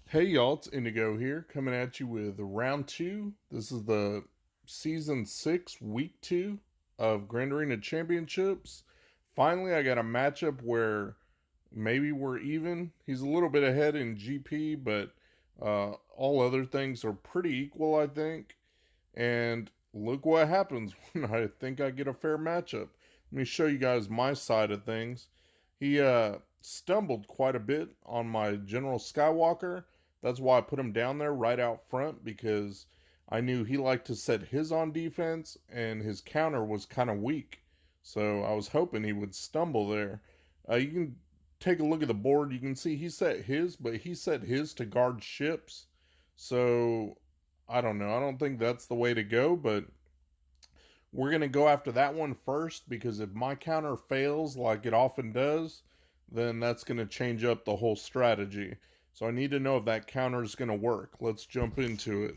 Hey y'all, it's Indigo here, coming at you with round two. This is the season 6, week 2 of Grand Arena Championships. Finally, I got a matchup where maybe we're even. He's a little bit ahead in GP, but all other things are pretty equal, I think. And look what happens when I think I get a fair matchup. Let me show you guys my side of things. He stumbled quite a bit on my General Skywalker. That's why I put him down there right out front, because I knew he liked to set his on defense and his counter was kind of weak. So I was hoping he would stumble there. You can take a look at the board. You can see he set his, but he set his to guard ships. So I don't know. I don't think that's the way to go, but we're going to go after that one first, because if my counter fails like it often does, then that's going to change up the whole strategy. So I need to know if that counter is going to work. Let's jump into it.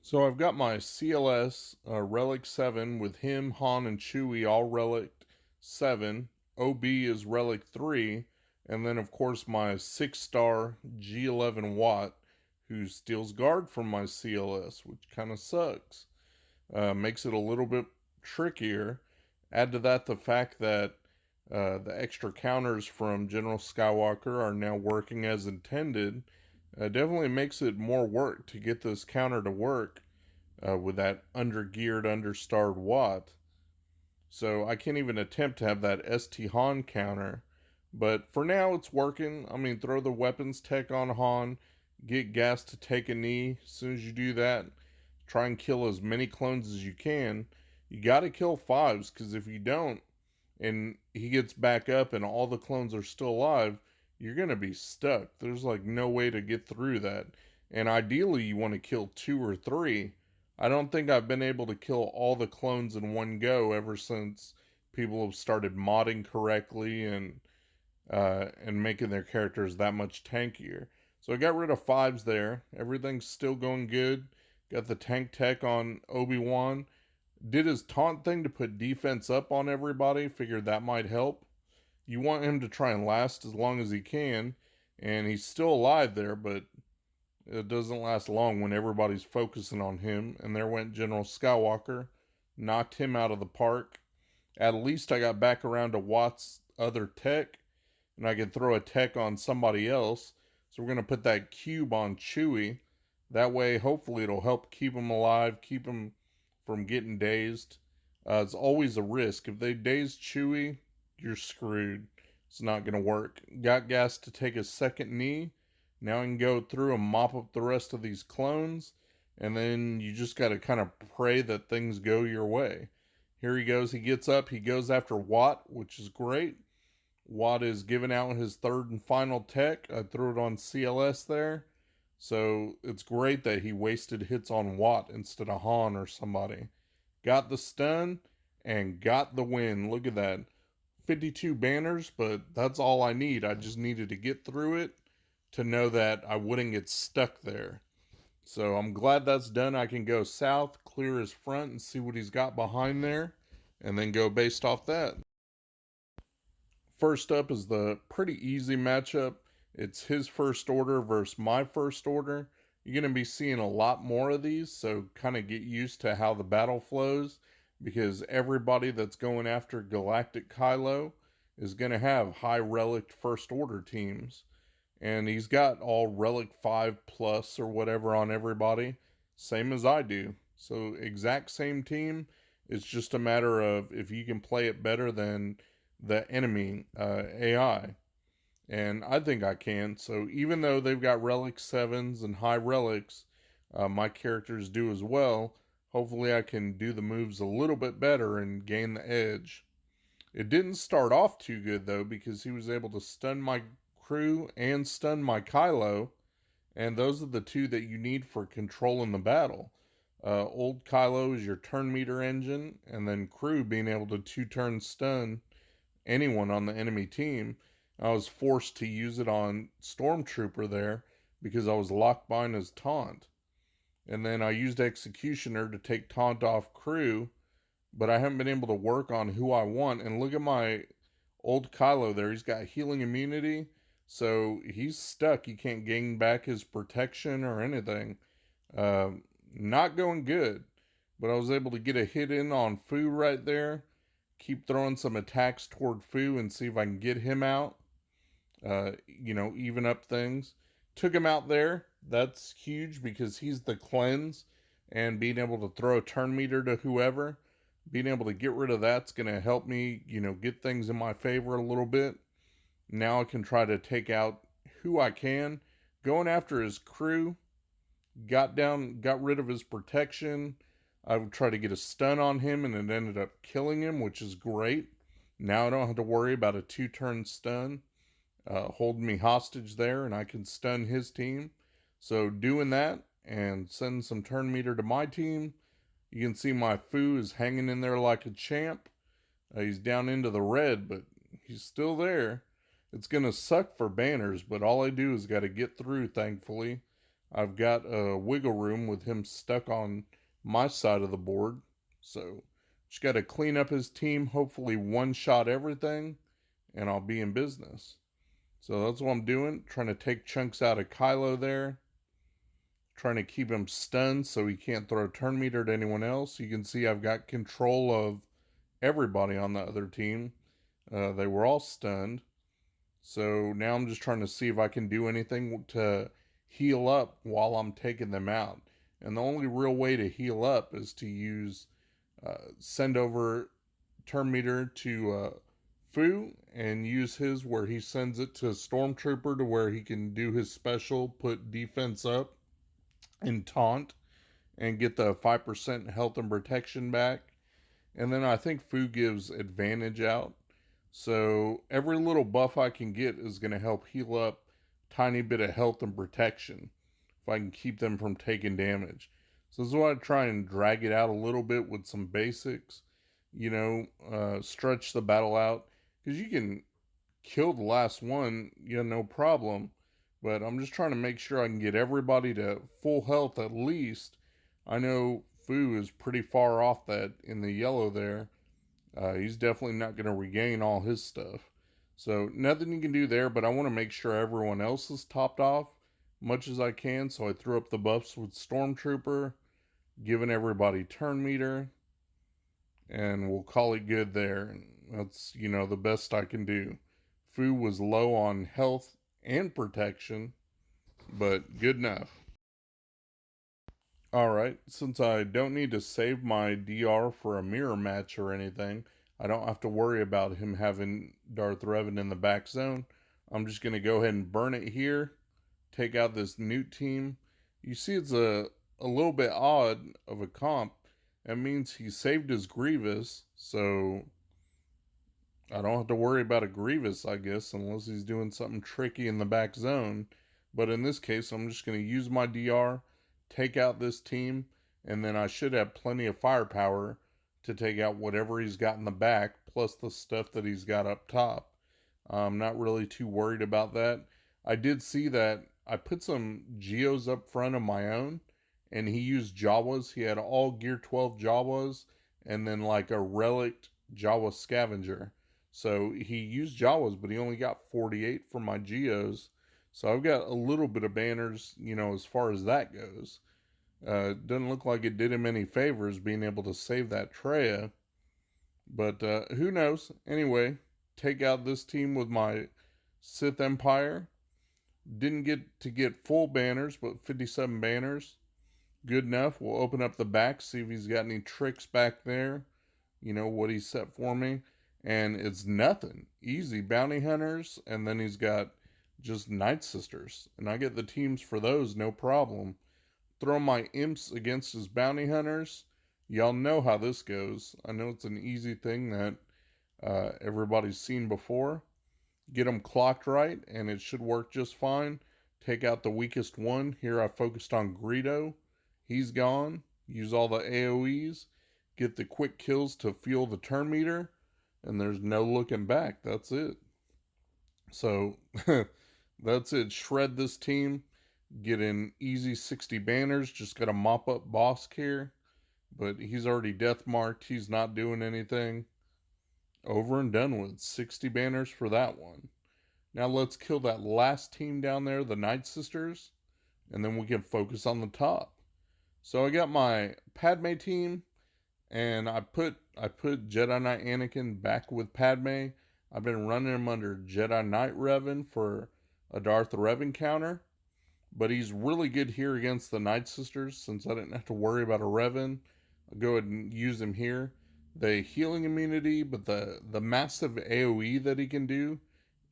So I've got my CLS Relic 7 with him, Han, and Chewie all Relic 7. OB is Relic 3. And then, of course, my 6-star G11 Watt, who steals guard from my CLS, which kind of sucks. Makes it a little bit trickier. Add to that the fact that the extra counters from General Skywalker are now working as intended. Definitely makes it more work to get this counter to work with that under-geared, under-starred Watt. So I can't even attempt to have that ST Han counter. But for now, it's working. I mean, throw the weapons tech on Han, get gas to take a knee. As soon as you do that, try and kill as many clones as you can. You got to kill fives, because if you don't, and he gets back up and all the clones are still alive, you're going to be stuck. There's like no way to get through that. And ideally, you want to kill 2 or 3. I don't think I've been able to kill all the clones in one go ever since people have started modding correctly and making their characters that much tankier. So I got rid of fives there. Everything's still going good. Got the tank tech on Obi-Wan. Did his taunt thing to put defense up on everybody. Figured that might help. You want him to try and last as long as he can. And he's still alive there, but it doesn't last long when everybody's focusing on him. And there went General Skywalker. Knocked him out of the park. At least I got back around to Watt's other tech, and I can throw a tech on somebody else. So we're going to put that cube on Chewie. That way, hopefully, it'll help keep him alive, keep him from getting dazed. It's always a risk. If they daze Chewie, you're screwed. It's not going to work. Got gas to take a second knee. Now I can go through and mop up the rest of these clones. And then you just got to kind of pray that things go your way. Here he goes. He gets up. He goes after Watt, which is great. Watt is giving out his third and final tech. I threw it on CLS there. So it's great that he wasted hits on Watt instead of Han or somebody. Got the stun and got the win. Look at that. 52 banners, but that's all I need. I just needed to get through it to know that I wouldn't get stuck there. So I'm glad that's done. I can go south, clear his front, and see what he's got behind there, and then go based off that. First up is the pretty easy matchup. It's his first order versus my first order. You're going to be seeing a lot more of these, so kind of get used to how the battle flows, because everybody that's going after Galactic Kylo is going to have high relic first order teams. And he's got all relic 5 plus or whatever on everybody, same as I do. So exact same team. It's just a matter of if you can play it better than the enemy AI. And I think I can. So even though they've got relic 7s and high relics, my characters do as well. Hopefully I can do the moves a little bit better and gain the edge. It didn't start off too good though, because he was able to stun my crew and stun my Kylo, and those are the two that you need for controlling the battle. Old Kylo is your turn meter engine, and then crew being able to 2-turn stun anyone on the enemy team. I was forced to use it on Stormtrooper there because I was locked behind his taunt. And then I used Executioner to take taunt off crew, but I haven't been able to work on who I want. And look at my old Kylo there. He's got healing immunity, So he's stuck. He can't gain back his protection or anything. Not going good. But I was able to get a hit in on Fu right there. Keep throwing some attacks toward Fu and see if I can get him out. Even up things. Took him out there. That's huge because he's the cleanse. And being able to throw a turn meter to whoever, being able to get rid of that's going to help me, get things in my favor a little bit. Now I can try to take out who I can. Going after his crew, got rid of his protection. I would try to get a stun on him, and it ended up killing him, which is great. Now I don't have to worry about a 2-turn stun holding me hostage there, and I can stun his team. So doing that and sending some turn meter to my team. You can see my Fu is hanging in there like a champ. He's down into the red, but he's still there. It's going to suck for banners, but all I do is got to get through, thankfully. I've got a wiggle room with him stuck on my side of the board. So just got to clean up his team, hopefully one-shot everything, and I'll be in business. So that's what I'm doing, trying to take chunks out of Kylo there. Trying to keep him stunned so he can't throw a turn meter to anyone else. You can see I've got control of everybody on the other team. They were all stunned. So now I'm just trying to see if I can do anything to heal up while I'm taking them out. And the only real way to heal up is to use send over turn meter to Fu and use his where he sends it to Stormtrooper to where he can do his special, put defense up and taunt and get the 5% health and protection back. And then I think Fu gives advantage out. So every little buff I can get is going to help heal up tiny bit of health and protection if I can keep them from taking damage. So this is why I try and drag it out a little bit with some basics, stretch the battle out, because you can kill the last one, no problem. But I'm just trying to make sure I can get everybody to full health at least. I know Fu is pretty far off that in the yellow there. He's definitely not going to regain all his stuff. So nothing you can do there, but I want to make sure everyone else is topped off much as I can. So I threw up the buffs with Stormtrooper, giving everybody turn meter, and we'll call it good there. And that's, the best I can do. Fu was low on health and protection, but good enough. Alright, since I don't need to save my DR for a mirror match or anything, I don't have to worry about him having Darth Revan in the back zone. I'm just going to go ahead and burn it here, take out this Newt team. You see it's a little bit odd of a comp. That means he saved his Grievous, so I don't have to worry about a Grievous, I guess, unless he's doing something tricky in the back zone. But in this case, I'm just going to use my DR, take out this team, and then I should have plenty of firepower to take out whatever he's got in the back, plus the stuff that he's got up top. I'm not really too worried about that. I did see that I put some Geos up front of my own, and he used Jawas. He had all Gear 12 Jawas, and then like a relic Jawa scavenger. So he used Jawas, but he only got 48 for my Geos. So I've got a little bit of banners, as far as that goes. Doesn't look like it did him any favors being able to save that Traya. But who knows? Anyway, take out this team with my Sith Empire. Didn't get full banners, but 57 banners. Good enough. We'll open up the back, see if he's got any tricks back there. What he set for me. And it's nothing. Easy bounty hunters, and then he's got just Nightsisters. And I get the teams for those, no problem. Throw my imps against his bounty hunters. Y'all know how this goes. I know it's an easy thing that everybody's seen before. Get them clocked right, and it should work just fine. Take out the weakest one. Here I focused on Greedo. He's gone. Use all the AoEs. Get the quick kills to fuel the turn meter. And there's no looking back. That's it. So, that's it. Shred this team. Get in easy 60 banners. Just got to mop up Bosk here. But he's already death marked. He's not doing anything. Over and done with. 60 banners for that one. Now let's kill that last team down there, the Nightsisters, and then we can focus on the top. So I got my Padme team, and I put Jedi Knight Anakin back with Padme. I've been running him under Jedi Knight Revan for a Darth Revan counter, but he's really good here against the Nightsisters since I didn't have to worry about a Revan. I'll go ahead and use him here. The healing immunity, but the massive AoE that he can do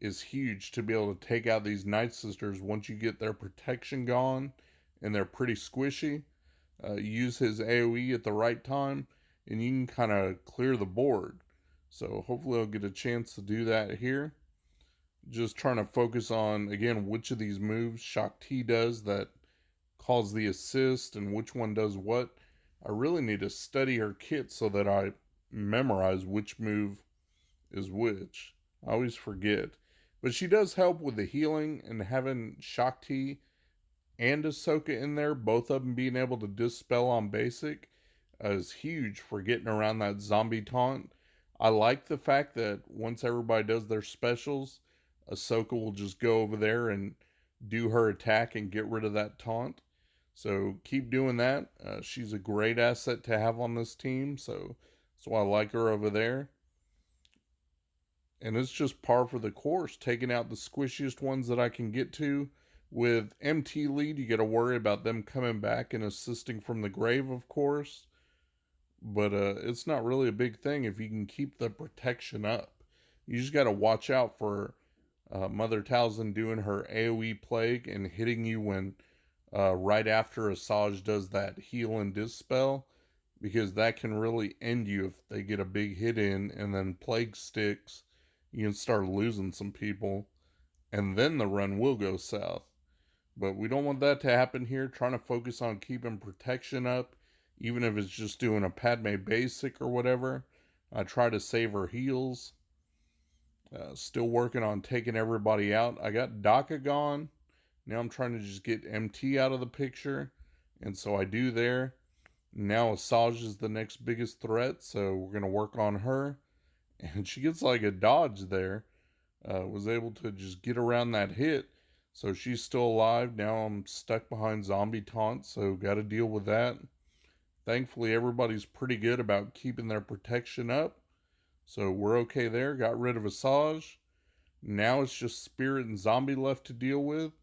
is huge to be able to take out these Nightsisters once you get their protection gone and they're pretty squishy. Use his AoE at the right time and you can kind of clear the board. So hopefully I'll get a chance to do that here. Just trying to focus on, again, which of these moves Shaak Ti does that cause the assist and which one does what. I really need to study her kit so that I memorize which move is which. I always forget. But she does help with the healing, and having Shaak Ti and Ahsoka in there, both of them being able to dispel on basic, is huge for getting around that zombie taunt. I like the fact that once everybody does their specials, Ahsoka will just go over there and do her attack and get rid of that taunt. So keep doing that. She's a great asset to have on this team, so that's why I like her over there. And it's just par for the course, taking out the squishiest ones that I can get to. With MT lead, you got to worry about them coming back and assisting from the grave, of course. But it's not really a big thing if you can keep the protection up. You just got to watch out for Mother Talzin doing her AoE plague and hitting you when right after Asajj does that heal and dispel, because that can really end you if they get a big hit in and then plague sticks. You can start losing some people, and then the run will go south. But we don't want that to happen here. Trying to focus on keeping protection up, even if it's just doing a Padme basic or whatever. I try to save her heals. Still working on taking everybody out. I got Daka gone. Now I'm trying to just get MT out of the picture. And so I do there. Now Asajj is the next biggest threat, so we're going to work on her. And she gets like a dodge there. Was able to just get around that hit. So she's still alive. Now I'm stuck behind zombie taunts, so got to deal with that. Thankfully, everybody's pretty good about keeping their protection up. So we're okay there. Got rid of Asajj. Now it's just Spirit and Zombie left to deal with.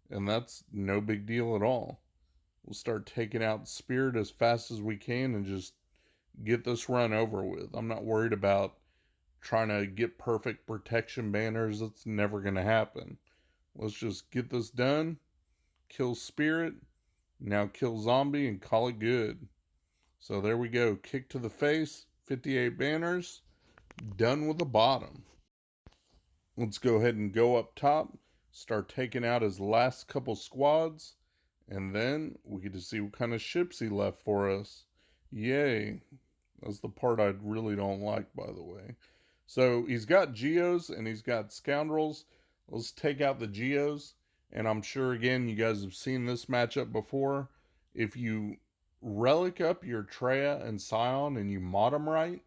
And that's no big deal at all. We'll start taking out Spirit as fast as we can and just get this run over with. I'm not worried about trying to get perfect protection banners. That's never going to happen. Let's just get this done. Kill Spirit. Now kill Zombie and call it good. So there we go. Kick to the face. 58 banners. Done with the bottom. Let's go ahead and go up top. Start taking out his last couple squads. And then we get to see what kind of ships he left for us. Yay. That's the part I really don't like, by the way. So he's got Geos and he's got Scoundrels. Let's take out the Geos. And I'm sure, again, you guys have seen this matchup before. If you relic up your Traya and Scion and you mod them right,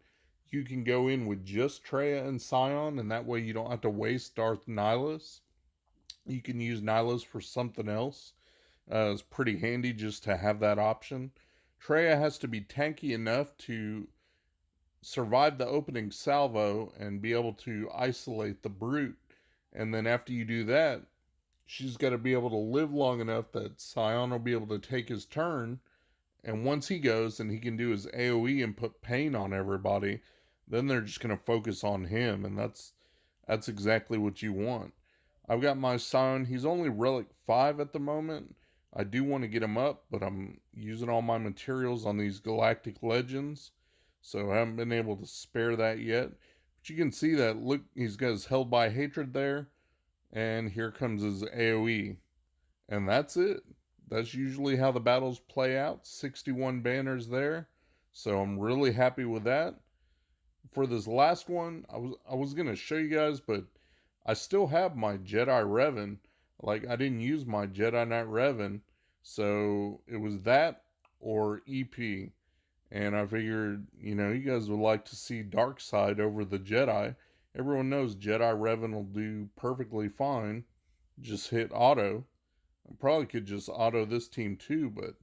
you can go in with just Traya and Scion, and that way you don't have to waste Darth Nihilus. You can use Nihilus for something else. It's pretty handy just to have that option. Traya has to be tanky enough to survive the opening salvo and be able to isolate the brute. And then after you do that, she's got to be able to live long enough that Scion will be able to take his turn. And once he goes and he can do his AoE and put pain on everybody, then they're just going to focus on him. And that's exactly what you want. I've got my Scion. He's only Relic 5 at the moment. I do want to get him up, but I'm using all my materials on these Galactic Legends. So I haven't been able to spare that yet. But you can see that, look, he's got his Held by Hatred there. And here comes his AoE. And that's it. That's usually how the battles play out. 61 banners there. So I'm really happy with that. For this last one, I was going to show you guys, but I still have my Jedi Revan. Like, I didn't use my Jedi Knight Revan. So it was that or EP. And I figured, you know, you guys would like to see Dark Side over the Jedi. everyone knows Jedi Revan will do perfectly fine. Just hit auto. I probably could just auto this team too, but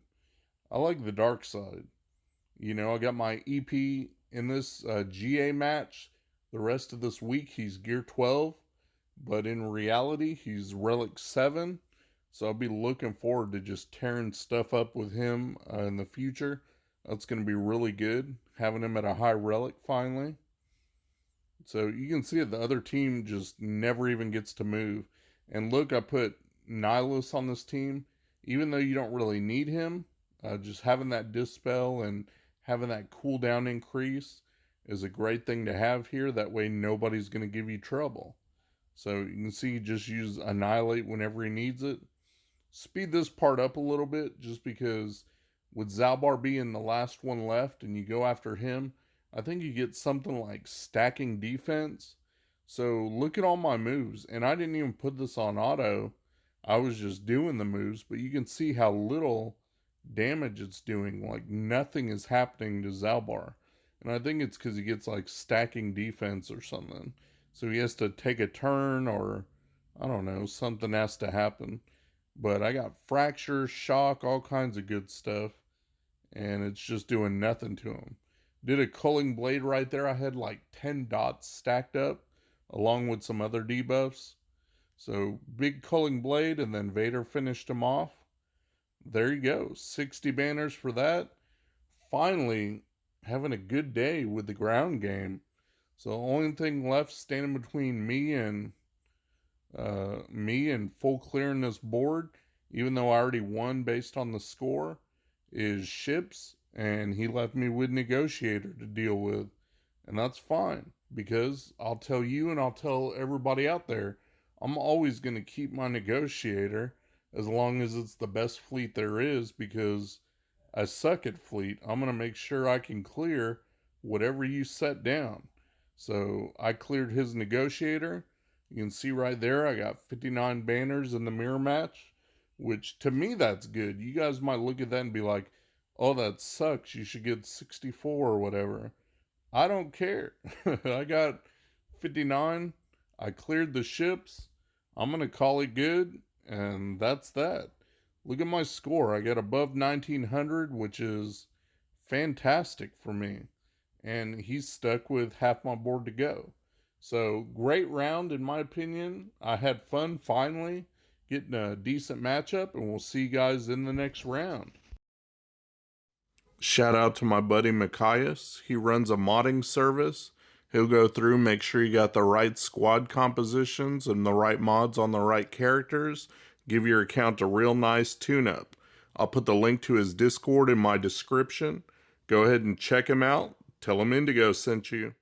I like the dark side. You know, I got my EP in this GA match. The rest of this week, he's Gear 12, but in reality, he's Relic 7. So I'll be looking forward to just tearing stuff up with him in the future. That's going to be really good, having him at a high relic finally. So you can see it, the other team just never even gets to move. And look, I put Nihilus on this team. Even though you don't really need him, just having that dispel and having that cooldown increase is a great thing to have here. That way nobody's going to give you trouble. So you can see, just use Annihilate whenever he needs it. Speed this part up a little bit, just because with Zalbar being the last one left and you go after him, I think you get something like stacking defense. So look at all my moves, and I didn't even put this on auto. I was just doing the moves, but you can see how little damage it's doing. Like nothing is happening to Zalbar. And I think it's because he gets like stacking defense or something. So he has to take a turn, or I don't know, something has to happen. But I got fracture, shock, all kinds of good stuff. And it's just doing nothing to him. Did a culling blade right there. I had like 10 dots stacked up, along with some other debuffs. So big culling blade, and then Vader finished him off. There you go. 60 banners for that. Finally, having a good day with the ground game. So the only thing left standing between me and full clearing this board, even though I already won based on the score, is ships, and he left me with Negotiator to deal with. And that's fine, because I'll tell you and I'll tell everybody out there, I'm always going to keep my Negotiator as long as it's the best fleet there is, because I suck at fleet. I'm going to make sure I can clear whatever you set down. So I cleared his Negotiator. You can see right there, I got 59 banners in the mirror match, which to me, that's good. You guys might look at that and be like, oh, that sucks. You should get 64 or whatever. I don't care. I got 59. I cleared the ships. I'm going to call it good, and that's that. Look at my score. I got above 1900, which is fantastic for me. And he's stuck with half my board to go. So, great round in my opinion. I had fun finally getting a decent matchup, and we'll see you guys in the next round. Shout out to my buddy Mikayas. He runs a modding service. He'll go through, make sure you got the right squad compositions and the right mods on the right characters. Give your account a real nice tune-up. I'll put the link to his Discord in my description. Go ahead and check him out. Tell him Indigo sent you.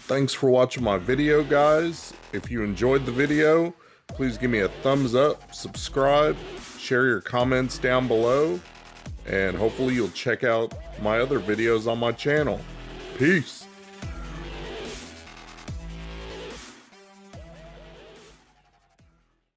Thanks for watching my video, guys. If you enjoyed the video, please give me a thumbs up, subscribe, share your comments down below, and hopefully you'll check out my other videos on my channel. Peace.